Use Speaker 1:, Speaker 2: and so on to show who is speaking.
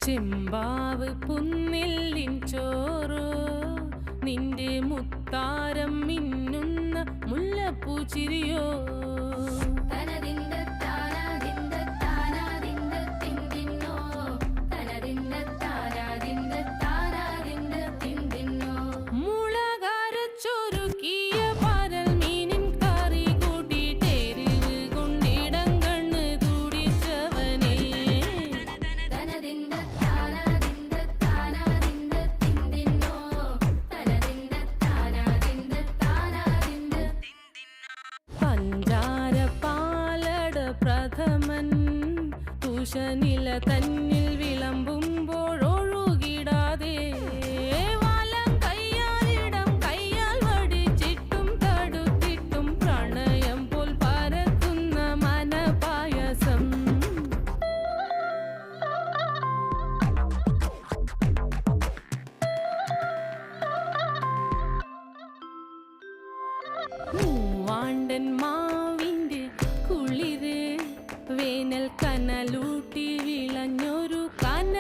Speaker 1: ചെമ്പാവ് പുന്നെല്ലിൻ ചോറോ നിന്റെ മുത്താരം മിന്നുന്ന മുല്ലപ്പൂച്ചിരിയോ പ്രഥമൻ തുഷനില തന്നിൽ വിളമ്പുമ്പോഴൊഴുകിടാതെ വലം കയ്യാലിടം കയ്യാൽ വടിച്ചിട്ടും തടുത്തിട്ടും പ്രണയം പോൽ പരക്കുന്ന മനപായസം മൂവാണ്ടൻ മാവിൻ